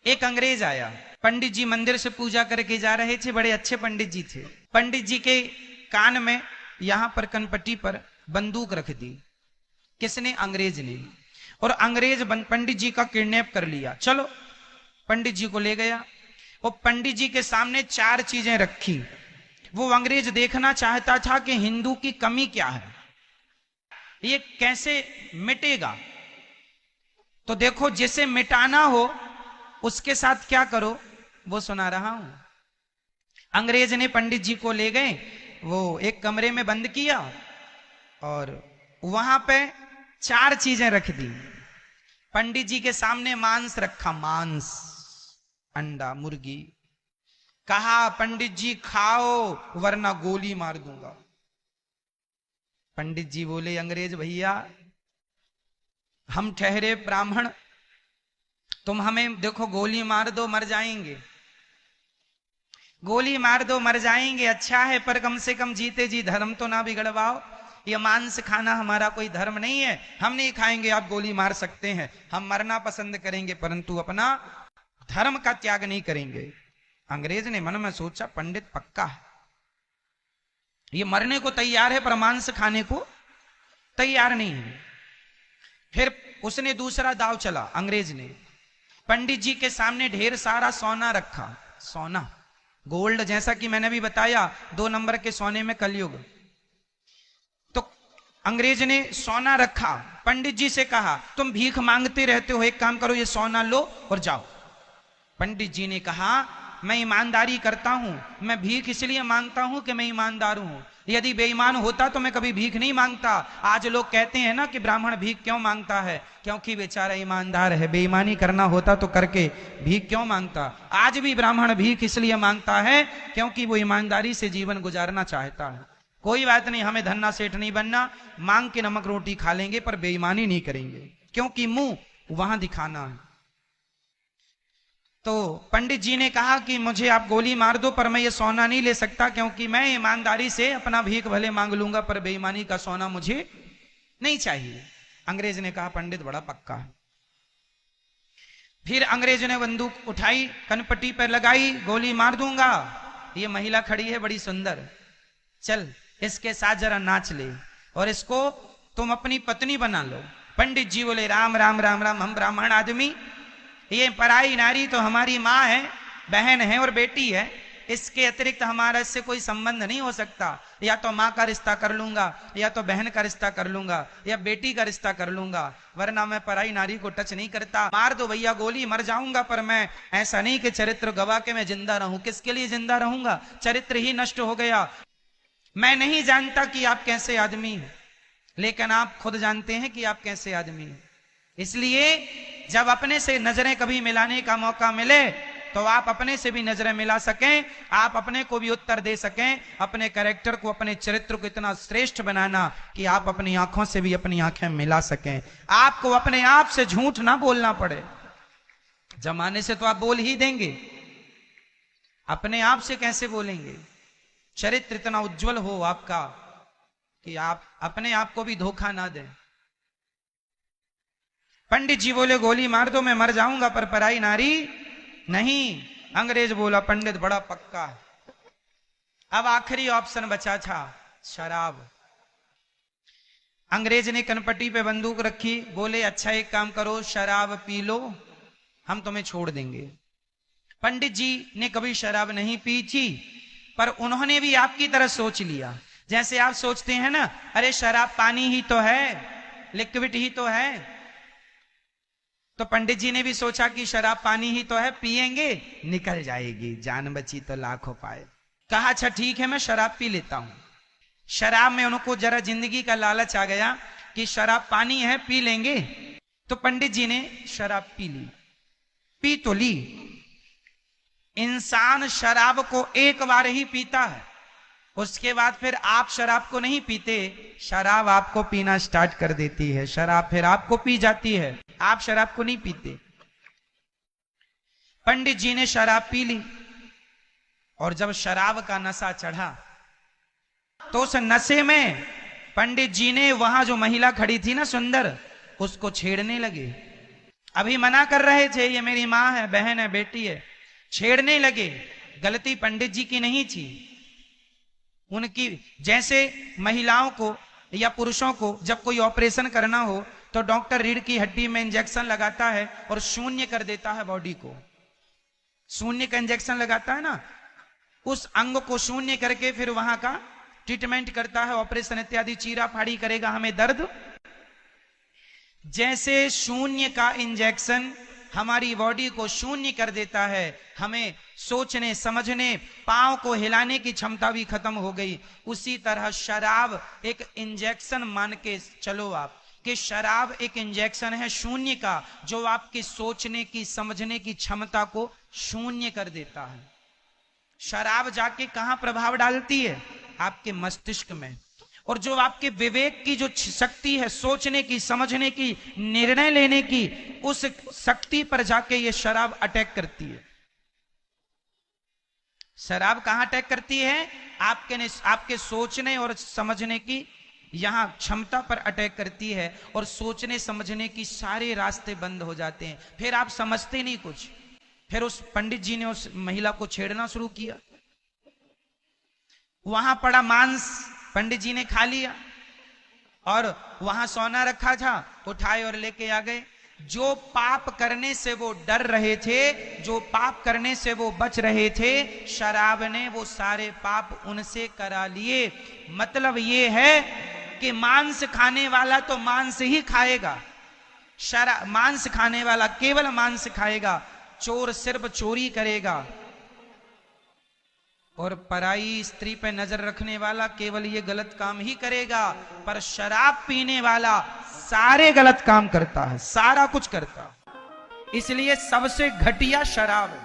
एक अंग्रेज आया, पंडित जी मंदिर से पूजा करके जा रहे थे, बड़े अच्छे पंडित जी थे। पंडित जी के कान में यहां पर कनपट्टी पर बंदूक रख दी। किसने? अंग्रेज ने। और अंग्रेज पंडित जी का किडनैप कर लिया। चलो पंडित जी को ले गया। वो पंडित जी के सामने चार चीजें रखी। वो अंग्रेज देखना चाहता था कि हिंदू की कमी क्या है, ये कैसे मिटेगा। तो देखो, जिसे मिटाना हो उसके साथ क्या करो, वो सुना रहा हूं। अंग्रेज ने पंडित जी को ले गए, वो एक कमरे में बंद किया और वहां पे चार चीजें रख दी। पंडित जी के सामने मांस रखा, मांस, अंडा, मुर्गी। कहा पंडित जी खाओ वरना गोली मार दूंगा। पंडित जी बोले, अंग्रेज भैया हम ठहरे ब्राह्मण, तुम हमें देखो गोली मार दो मर जाएंगे, गोली मार दो मर जाएंगे, अच्छा है, पर कम से कम जीते जी धर्म तो ना बिगड़वाओ। ये मांस खाना हमारा कोई धर्म नहीं है, हम नहीं खाएंगे, आप गोली मार सकते हैं, हम मरना पसंद करेंगे परंतु अपना धर्म का त्याग नहीं करेंगे। अंग्रेज ने मन में सोचा, पंडित पक्का है, ये मरने को तैयार है पर मांस खाने को तैयार नहीं है। फिर उसने दूसरा दाव चला। अंग्रेज ने पंडित जी के सामने ढेर सारा सोना रखा, सोना, गोल्ड, जैसा कि मैंने भी बताया 2 नंबर के सोने में कलयुग। तो अंग्रेज ने सोना रखा। पंडित जी से कहा, तुम भीख मांगते रहते हो, एक काम करो, ये सोना लो और जाओ। पंडित जी ने कहा, मैं ईमानदारी करता हूं, मैं भीख इसलिए मांगता हूं कि मैं ईमानदार हूं, यदि बेईमान होता तो मैं कभी भीख नहीं मांगता। आज लोग कहते हैं ना कि ब्राह्मण भीख क्यों मांगता है, क्योंकि बेचारा ईमानदार है, बेईमानी करना होता तो करके भीख क्यों मांगता। आज भी ब्राह्मण भीख इसलिए मांगता है क्योंकि वो ईमानदारी से जीवन गुजारना चाहता है। कोई बात नहीं, हमें धन्ना सेठ नहीं बनना, मांग के नमक रोटी खा लेंगे पर बेईमानी नहीं करेंगे, क्योंकि मुंह वहां दिखाना है। तो पंडित जी ने कहा कि मुझे आप गोली मार दो पर मैं ये सोना नहीं ले सकता, क्योंकि मैं ईमानदारी से अपना भीख भले मांग लूंगा पर बेईमानी का सोना मुझे नहीं चाहिए। अंग्रेज ने कहा, पंडित बड़ा पक्का है। फिर अंग्रेज ने बंदूक उठाई, कनपट्टी पर लगाई, गोली मार दूंगा। ये महिला खड़ी है बड़ी सुंदर, चल इसके साथ जरा नाच ले और इसको तुम अपनी पत्नी बना लो। पंडित जी बोले, राम राम राम राम, हम ब्राह्मण आदमी, ये पराई नारी तो हमारी माँ है, बहन है और बेटी है, इसके अतिरिक्त हमारा इससे कोई संबंध नहीं हो सकता। या तो माँ का रिश्ता कर लूंगा, या तो बहन का रिश्ता कर लूंगा, या बेटी का रिश्ता कर लूंगा, वरना मैं पराई नारी को टच नहीं करता। मार दो भैया गोली, मर जाऊंगा, पर मैं ऐसा नहीं कि चरित्र गवा के मैं जिंदा रहूं। किसके लिए जिंदा रहूंगा, चरित्र ही नष्ट हो गया। मैं नहीं जानता कि आप कैसे आदमी हैं, लेकिन आप खुद जानते हैं कि आप कैसे आदमी हैं। इसलिए जब अपने से नजरें कभी मिलाने का मौका मिले तो आप अपने से भी नजरें मिला सकें, आप अपने को भी उत्तर दे सकें, अपने कैरेक्टर को, अपने चरित्र को इतना श्रेष्ठ बनाना कि आप अपनी आंखों से भी अपनी आंखें मिला सकें। आपको अपने आप से झूठ ना बोलना पड़े। जमाने से तो आप बोल ही देंगे, अपने आप से कैसे बोलेंगे। चरित्र इतना उज्जवल हो आपका कि आप अपने आप को भी धोखा ना दें। पंडित जी बोले, गोली मार दो, मैं मर जाऊंगा, पर पराई नारी नहीं। अंग्रेज बोला, पंडित बड़ा पक्का है। अब आखिरी ऑप्शन बचा था, शराब। अंग्रेज ने कनपट्टी पे बंदूक रखी, बोले, अच्छा एक काम करो, शराब पी लो, हम तुम्हें छोड़ देंगे। पंडित जी ने कभी शराब नहीं पी थी, पर उन्होंने भी आपकी तरह सोच लिया। जैसे आप सोचते हैं ना, अरे शराब पानी ही तो है, लिक्विड ही तो है। तो पंडित जी ने भी सोचा कि शराब पानी ही तो है, पिएंगे निकल जाएगी, जान बची तो लाखों पाए। कहा, अच्छा ठीक है, मैं शराब पी लेता हूं। शराब में उनको जरा जिंदगी का लालच आ गया कि शराब पानी है, पी लेंगे। तो पंडित जी ने शराब पी ली। पी तो ली, इंसान शराब को एक बार ही पीता है, उसके बाद फिर आप शराब को नहीं पीते, शराब आपको पीना स्टार्ट कर देती है, शराब फिर आपको पी जाती है, आप शराब को नहीं पीते। पंडित जी ने शराब पी ली और जब शराब का नशा चढ़ा तो उस नशे में पंडित जी ने वहां जो महिला खड़ी थी ना सुंदर, उसको छेड़ने लगे। अभी मना कर रहे थे, ये मेरी माँ है, बहन है, बेटी है, छेड़ने लगे। गलती पंडित जी की नहीं थी उनकी। जैसे महिलाओं को या पुरुषों को जब कोई ऑपरेशन करना हो तो डॉक्टर रीढ़ की हड्डी में इंजेक्शन लगाता है और शून्य कर देता है बॉडी को। शून्य का इंजेक्शन लगाता है ना, उस अंग को शून्य करके फिर वहां का ट्रीटमेंट करता है, ऑपरेशन इत्यादि, चीरा फाड़ी करेगा, हमें दर्द। जैसे शून्य का इंजेक्शन हमारी बॉडी को शून्य कर देता है, हमें सोचने समझने, पांव को हिलाने की क्षमता भी खत्म हो गई, उसी तरह शराब एक इंजेक्शन मान के चलो आप कि शराब एक इंजेक्शन है शून्य का, जो आपकी सोचने की समझने की क्षमता को शून्य कर देता है। शराब जाके कहां प्रभाव डालती है? आपके मस्तिष्क में। और जो आपके विवेक की जो शक्ति है, सोचने की, समझने की, निर्णय लेने की, उस शक्ति पर जाके ये शराब अटैक करती है। शराब कहां अटैक करती है? आपके सोचने और समझने की यहां क्षमता पर अटैक करती है, और सोचने समझने की सारे रास्ते बंद हो जाते हैं। फिर आप समझते नहीं कुछ। फिर उस पंडित जी ने उस महिला को छेड़ना शुरू किया। वहां पड़ा मांस पंडित जी ने खा लिया, और वहां सोना रखा था, उठाए और लेके आ गए। जो पाप करने से वो डर रहे थे, जो पाप करने से वो बच रहे थे, शराब ने वो सारे पाप उनसे करा लिए। मतलब ये है कि मांस खाने वाला तो मांस ही खाएगा, मांस खाने वाला केवल मांस खाएगा, चोर सिर्फ चोरी करेगा, और पराई स्त्री पे नजर रखने वाला केवल ये गलत काम ही करेगा। पर शराब पीने वाला सारे गलत काम करता है, सारा कुछ करता है। इसलिए सबसे घटिया शराब है।